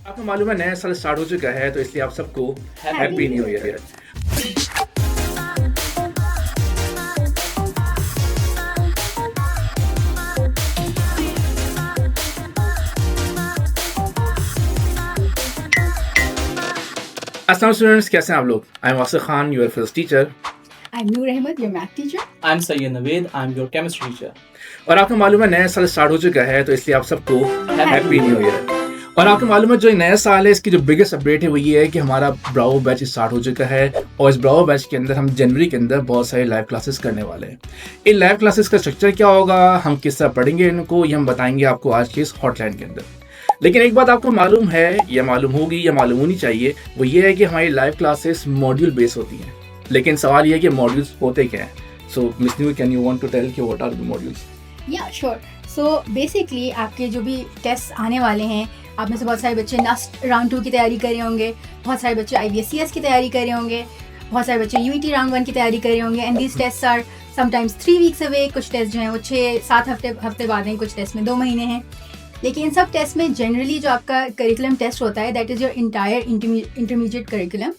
आपको मालूम है नया साल स्टार्ट हो चुका है, तो इसलिए आप सबको हैप्पी न्यू ईयर। अस्सलाम स्टूडेंट्स, कैसे हैं आप लोग? I am Wasif Khan, your physics teacher. I'm Noor Ahmed, your math teacher. I'm Sayyid Naveed, I'm your chemistry teacher. और आपको मालूम है नया साल स्टार्ट हो चुका है, तो इसलिए आप सबको हैप्पी न्यू ईयर। और आपको मालूम है जो नया साल है इसकी जो बिगेस्ट अपडेट है वो ये है कि हमारा ब्रावो बैच स्टार्ट हो चुका है। और इस ब्रावो बैच के अंदर हम जनवरी के अंदर बहुत सारे लाइव क्लासेस करने वाले हैं। इन लाइव क्लासेस का स्ट्रक्चर क्या होगा, हम किस तरह पढ़ेंगे इनको, ये हम बताएंगे आपको आज के इस हॉटलाइन के अंदर। लेकिन एक बात आपको मालूम है या मालूम होगी या मालूम होनी चाहिए, वो ये है कि हमारी लाइव क्लासेस मॉड्यूल बेस होती हैं। लेकिन सवाल ये है कि मॉड्यूल्स होते क्या हैं। So miss new, can you want to tell कि what are the modules? Yeah, sure. So basically आपके जो भी टेस्ट आने वाले हैं, आप में से बहुत सारे बच्चे नास्ट राउंड 2 की तैयारी कर रहे होंगे, बहुत सारे बच्चे IBSCS की तैयारी कर रहे होंगे, बहुत सारे बच्चे UET राउंड 1 की तैयारी कर रहे होंगे। And these test are sometimes 3 weeks away, कुछ टेस्ट जो हैं वो 6-7 हफ्ते बाद हैं, कुछ टेस्ट में 2 महीने हैं। लेकिन इन सब टेस्ट में जनरली जो आपका करिकुलम टेस्ट होता है that is your entire intermediate curriculum.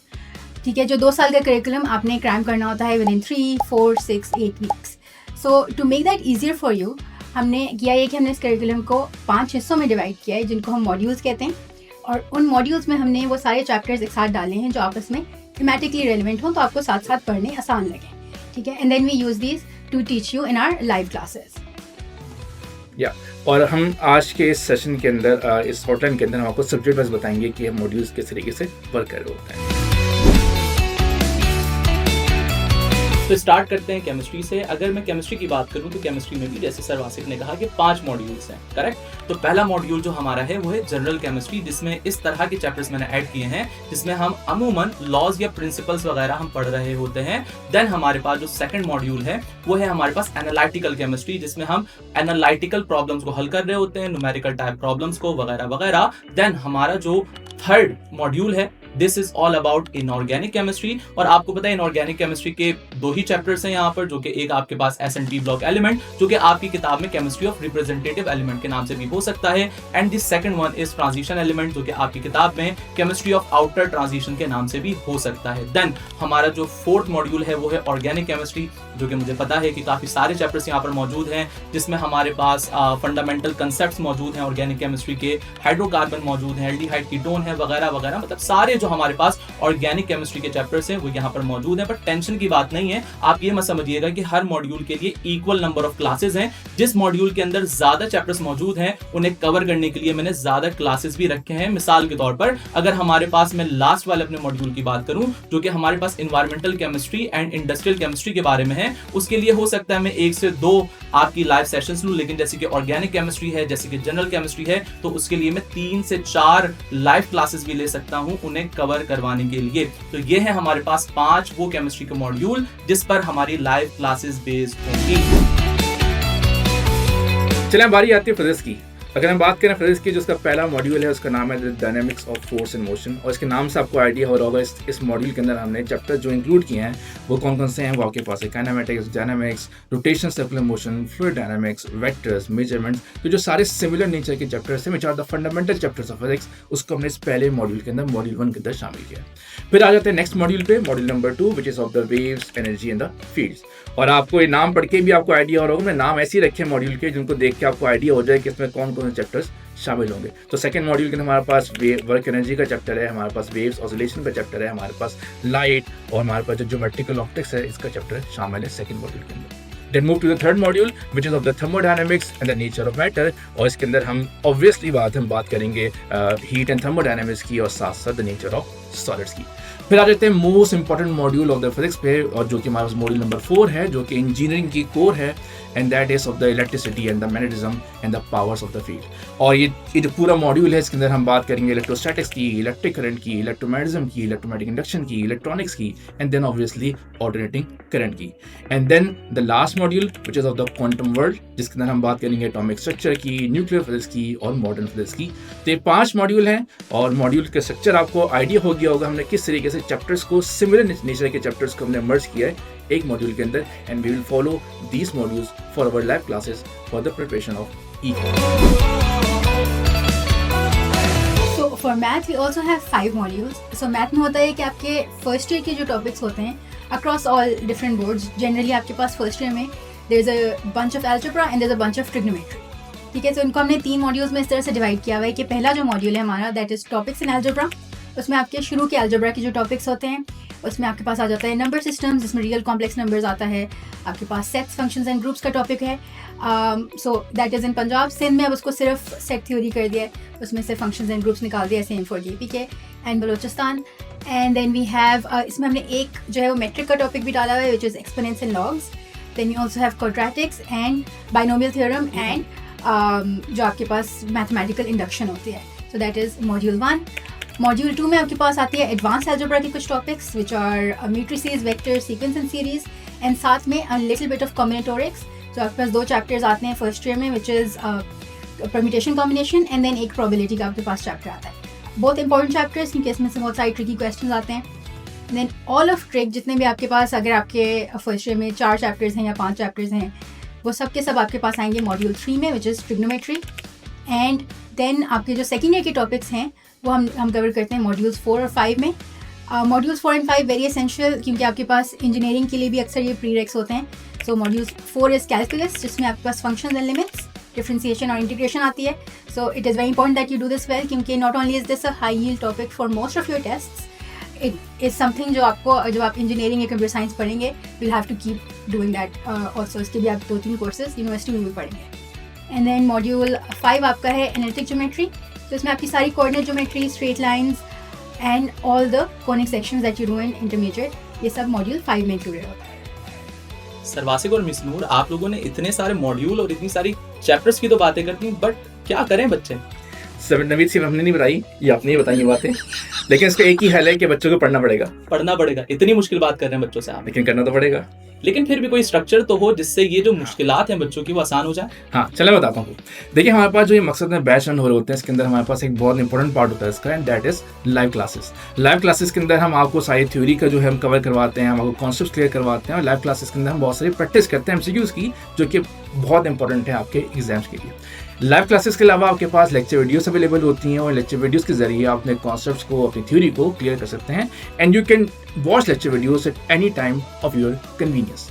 ठीक है, जो 2 साल का करिकुलम आपने क्रैम करना होता है within 3, 4, 6, 8 weeks. So to make that easier for you, हमने किया है कि हमने इस करिकुलम को 5 हिस्सों में डिवाइड किया है, जिनको हम मॉड्यूल्स कहते हैं। और उन मॉड्यूल्स में हमने वो सारे चैप्टर्स एक साथ डाले हैं जो आपस में थीमेटिकली रेलिवेंट हों, तो आपको साथ साथ पढ़ने आसान लगे। ठीक है, and then we use these to teach you in our live classes. या और हम आज के इस सेशन के अंदर इस हॉटलाइन के अंदर हम आपको सब्जेक्ट वाइज बताएंगे कि मॉड्यूल्स किस तरीके से वर्क कर रहे होते हैं। तो स्टार्ट करते हैं केमिस्ट्री से। अगर मैं केमिस्ट्री की बात करूं तो केमिस्ट्री में भी जैसे सर वासिफ ने कहा कि 5 मॉड्यूल्स हैं, करेक्ट। तो पहला मॉड्यूल जो हमारा है वो है जनरल केमिस्ट्री, जिसमें इस तरह के चैप्टर्स मैंने ऐड किए हैं जिसमें हम अमूमन लॉज या प्रिंसिपल्स वगैरह हम पढ़ रहे होते हैं। देन हमारे पास जो सेकंड मॉड्यूल है वो है हमारे पास एनालिटिकल केमिस्ट्री, जिसमें हम एनालिटिकल प्रॉब्लम्स को हल कर रहे होते हैं, न्यूमेरिकल टाइप प्रॉब्लम्स को वगैरह वगैरह। देन हमारा जो थर्ड मॉड्यूल है this is all about inorganic chemistry. और आपको पता है इनऑर्गेनिक केमिस्ट्री के 2 ही चैप्टर्स हैं यहाँ पर, जो कि एक आपके पास S&T ब्लॉक एलिमेंट, जो कि आपकी किताब में केमिस्ट्री ऑफ रिप्रेजेंटेटिव एलिमेंट के नाम से भी हो सकता है। And this second one is transition element, जो कि आपकी किताब में केमिस्ट्री ऑफ आउटर ट्रांजिशन के नाम से भी हो सकता है। देन हमारा जो फोर्थ मॉड्यूल है वो है ऑर्गेनिक केमिस्ट्री, जो कि मुझे पता है कि काफी सारे चैप्टर्स यहाँ पर मौजूद हैं, जिसमें हमारे पास फंडामेंटल कंसेप्ट्स मौजूद हैं ऑर्गेनिक केमिस्ट्री के, हाइड्रोकार्बन मौजूद है, एल्डिहाइड कीटोन है वगैरह वगैरह। मतलब सारे जो हमारे पास ऑर्गेनिक केमिस्ट्री के चैप्टर्स हैं वो यहाँ पर मौजूद हैं। पर टेंशन की बात नहीं है, आप ये मत समझिएगा कि हर मॉड्यूल के लिए इक्वल नंबर ऑफ क्लासेस हैं। जिस मॉड्यूल के अंदर ज्यादा चैप्टर्स मौजूद हैं उन्हें कवर करने के लिए मैंने ज्यादा क्लासेस भी रखे हैं। मिसाल के तौर पर अगर हमारे पास, मैं लास्ट वाले अपने मॉड्यूल की बात करूं जो कि हमारे पास environmental chemistry and industrial chemistry के बारे में है, उसके लिए हो सकता है मैं 1 से 2 आपकी लाइव सेशंस लूं। लेकिन जैसे कि ऑर्गेनिक केमिस्ट्री है, जैसे कि जनरल केमिस्ट्री है, तो उसके लिए मैं 3 से 4 लाइव क्लासेस भी ले सकता हूं उन्हें कवर करवाने के लिए। तो ये है हमारे पास 5 वो केमिस्ट्री के मॉड्यूल जिस पर हमारी लाइव क्लासेस बेस्ड होंगी। चलिए बारी आती है फिजिक्स की। अगर हम बात करें फिजिक्स की, जो उसका पहला मॉड्यूल है उसका नाम है dynamics of force and motion. और इसके नाम से आपको आइडिया हो रहा होगा इस मॉड्यूल के अंदर हमने चैप्टर जो इंक्लूड किए हैं वो कौन कौन से हैं। वो आपके पास है kinematics, dynamics, rotation, circular motion, fluid dynamics, vectors, measurements. तो जो सारे सिमिलर नेचर के चैप्टर्स हैं, which are the fundamental chapters of physics, उसको हमने इस पहले मॉड्यूल के अंदर मॉड्यूल 1 के अंदर शामिल किया। फिर आ जाते हैं नेक्स्ट मॉड्यूल पे, module number 2, which is of the waves, energy and the fields. और आपको ये नाम पढ़ के भी आपको आइडिया हो रहा होगा, मैं नाम ऐसे ही रखे मॉड्यूल के जिनको देख के आपको आइडिया हो जाए कि इसमें कौन कौन से चैप्टर्स शामिल होंगे। तो सेकंड मॉड्यूल के अंदर हमारे पास वर्क एनर्जी का चैप्टर है, हमारे पास वेव्स ऑसिलेशन का चैप्टर है, हमारे पास लाइट, और हमारे पास जो ज्योमेट्रिकल ऑप्टिक्स है इसका चैप्टर शामिल है सेकंड मॉड्यूल के अंदर। Then move to the third module, which is of the thermodynamics and the nature of matter। और इसके अंदर हम ऑब्वियसली हम बात करेंगे हीट एंड थर्मोडायनामिक्स की और साथ साथ द नेचर ऑफ सॉलिड्स की। फिर आ जाते हैं most important module of the physics पे, और जो कि हमारे पास मॉड्यूल नंबर 4 है, जो कि इंजीनियरिंग की कोर है, and that is of the electricity and the magnetism and the powers of the field. और ये जो पूरा मॉड्यूल है इसके अंदर हम बात करेंगे इलेक्ट्रोस्टैटिक्स की, इलेक्ट्रिक करंट की, इलेक्ट्रोमैग्नेटिज्म की, इलेक्ट्रोमैग्नेटिक इंडक्शन की, इलेक्ट्रॉनिक्स की, and then obviously alternating current की। And then the last module which is of the quantum world, जिसके अंदर हम बात करेंगे एटॉमिक स्ट्रक्चर की, न्यूक्लियर फिजिक्स की और मॉडर्न फिजिक्स की। तो ये 5 मॉड्यूल हैं और मॉड्यूल का स्ट्रक्चर आपको आइडिया हो गया होगा हमने किस तरीके से चैप्टर्स को, सिमिलर नेचर के चैप्टर्स को हमने मर्ज किया है एक मॉड्यूल के अंदर। And we will follow these modules for our live classes for the preparation of each. For math we also have 5 modules. So math में होता है कि आपके फर्स्ट ईयर के जो टॉपिक्स होते हैं across all different boards, generally आपके पास फर्स्ट ईयर में there is a bunch of algebra and there is a bunch of trigonometry. ठीक है, तो इनको हमने 3 मॉड्यूल्स में इस तरह से डिवाइड किया हुआ है कि पहला जो मॉड्यूल है हमारा that is topics in algebra, उसमें आपके शुरू के एल्जेब्रा के जो टॉपिक्स होते हैं उसमें आपके पास आ जाता है नंबर सिस्टम्स, जिसमें रियल कॉम्प्लेक्स नंबर्स आता है, आपके पास सेट्स फंक्शंस एंड ग्रुप्स का टॉपिक है। So that is in Punjab. Sindh में अब उसको सिर्फ सेट थ्योरी कर दिया है, उसमें से फंक्शंस एंड ग्रुप्स निकाल दिया, same for JPK and Balochistan. And then we have इसमें हमने एक जो है वो मेट्रिक का टॉपिक भी डाला हुआ है which is exponents and logs. Then you also have quadratics and binomial theorem and जो आपके पास मैथमेटिकल इंडक्शन होती है। So that is module 1। Module 2 में आपके पास आती है एडवांस अलजेब्रा के कुछ topics which are matrices, vector, sequence and series, and साथ में a little bit of combinatorics. तो आपके पास 2 चैप्टर्स आते हैं फर्स्ट ईयर में which is permutation combination, and then एक प्रोबेबिलिटी का आपके पास चैप्टर आता है। बहुत इंपॉर्टेंट चैप्टर्स क्योंकि इसमें से बहुत सारे ट्रिकी क्वेश्चन आते हैं। देन ऑल ऑफ ट्रिक जितने भी आपके पास, अगर आपके फर्स्ट ईयर में 4 चैप्टर्स हैं या 5 चैप्टर्स हैं, वो सब के सब आपके पास आएंगे मॉड्यूल 3 में which is trigonometry. And then आपके जो सेकेंड ईयर के टॉपिक्स हैं वो हम कवर करते हैं मॉड्यूल्स 4 और 5 में। मॉड्यूल्स 4 एंड 5 वेरी एसेंशियल क्योंकि आपके पास इंजीनियरिंग के लिए भी अक्सर ये प्रीरेक्स होते हैं। सो मॉड्यूल्स 4 इज़ कैलकुलस, जिसमें आपके पास फंक्शंस एंड लिमिट्स, डिफरेंशिएशन और इंटीग्रेशन आती है। So it is very important that you do this well क्योंकि not only is this a high yield topic for most of your tests, it is something जो आपको जब आप engineering या computer science पढ़ेंगे will have to keep doing that also. इसके भी आप 2-3 कोर्सेज यूनिवर्सिटी में भी पढ़ेंगे। एंड देन मॉड्यूल 5 आपका है एनालिटिक ज्योमेट्री। तो इसमें आपकी सारी coordinate geometry, straight lines and all the conic sections that you do in intermediate, ये सब मॉड्यूल 5 में इंक्लूडेड होता है। सर वासिक और मिस नूर, आप लोगों ने इतने सारे मॉड्यूल और इतनी सारी चैप्टर्स की तो बातें करती हैं, बट क्या करें बच्चे? नवीद सिर्फ हमने नहीं बताई, ये आपने ही बताई ये बातें, लेकिन इसका एक ही हल है कि बच्चों को पढ़ना पड़ेगा। इतनी मुश्किल बात कर रहे हैं बच्चों से आप, लेकिन करना तो पड़ेगा। लेकिन फिर भी कोई स्ट्रक्चर तो हो जिससे ये जो मुश्किलात हैं बच्चों की वो आसान हो जाए। हाँ, चलो मैं बताता हूँ। देखिए, हमारे पास जो ये मकसद में बैच रन हो रहे होते हैं, इसके अंदर हमारे पास एक बहुत इंपॉर्टेंट पार्ट होता है इसका, and that is live classes. Live classes के अंदर हम आपको सारी थ्योरी का जो है हम कवर करवाते हैं, हम आपको कॉन्सेप्ट क्लियर करवाते हैं, और लाइव क्लासेस के अंदर हम बहुत सारी प्रैक्टिस करते हैं MCQs की, जो कि बहुत इंपॉर्टेंट है आपके एग्जाम्स के लिए। लाइव क्लासेस के अलावा आपके पास लेक्चर वीडियोस अवेलेबल होती हैं, और लेक्चर वीडियोस के जरिए आप अपने कॉन्सेप्ट्स को, अपनी थ्योरी को क्लियर कर सकते हैं, and you can watch lecture videos at any time of your convenience.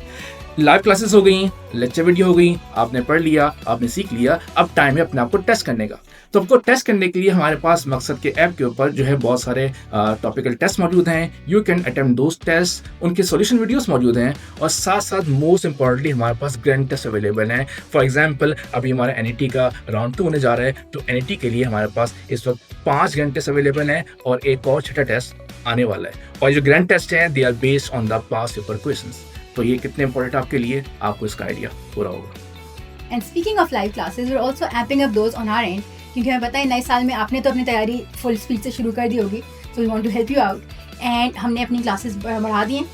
Live classes हो गई, लेक्चर वीडियो हो गई, आपने पढ़ लिया, आपने सीख लिया, अब टाइम है अपने आप को टेस्ट करने का। तो आपको टेस्ट करने के लिए हमारे पास मकसद के ऐप के ऊपर जो है बहुत सारे टॉपिकल टेस्ट मौजूद हैं। You can attempt those test, उनके सॉल्यूशन वीडियोस मौजूद हैं, और साथ साथ मोस्ट इंपॉर्टेंटली हमारे पास ग्रैंड टेस्ट अवेलेबल हैं। फॉर एग्जांपल, अभी हमारा NET का राउंड 2 होने जा रहा है, तो NET के लिए हमारे पास इस वक्त 5 ग्रैंड टेस्ट अवेलेबल हैं, और एक और छठा टेस्ट आने वाला है। और जो ग्रैंड टेस्ट हैं they are based on the past paper questions. तो ये कितने इंपॉर्टेंट आपके लिए, आपको इसका आइडिया पूरा होगा। And speaking of live classes, we are also upping up those on our end, क्योंकि हमें पता है नए साल में आपने तो अपनी तैयारी फुल स्पीड से शुरू कर दी होगी, so we want to help you out, and हमने अपनी क्लासेस बढ़ा दी हैं।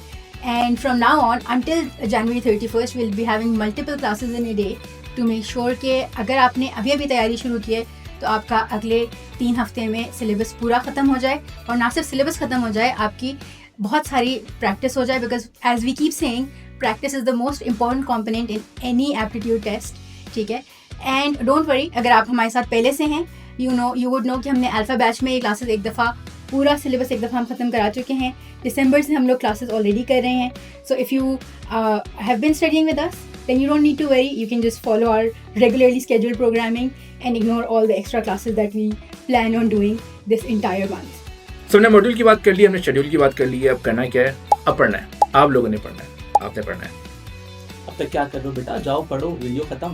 And from now on until January 31st will be having multiple classes in a day to make sure कि अगर आपने अभी तैयारी शुरू की है तो आपका अगले 3 हफ्ते में सिलेबस पूरा ख़त्म हो जाए, और ना सिर्फ सिलेबस ख़त्म हो जाए, आपकी बहुत सारी प्रैक्टिस हो जाए, because as we keep saying practice is the most important component in any aptitude test. ठीक है, एंड डोंट वरी, अगर आप हमारे साथ पहले से हैं, यू वुड नो कि हमने अल्फ़ा बैच में ये क्लासेस एक दफ़ा पूरा सिलेबस एक दफ़ा हम ख़त्म करा चुके हैं। दिसंबर से हम लोग क्लासेस ऑलरेडी कर रहे हैं। So if you have been studying with us, then you don't need to worry, you can just follow our regularly scheduled programming and ignore all the extra classes that we plan on doing this entire month. So, हमने module की बात कर ली, हमने schedule की बात कर ली है, अब करना क्या है? अब पढ़ना है। आप लोगों ने पढ़ना है, आपने पढ़ना है। अब तक क्या कर रहे हो बेटा, जाओ पढ़ो, वीडियो खत्म।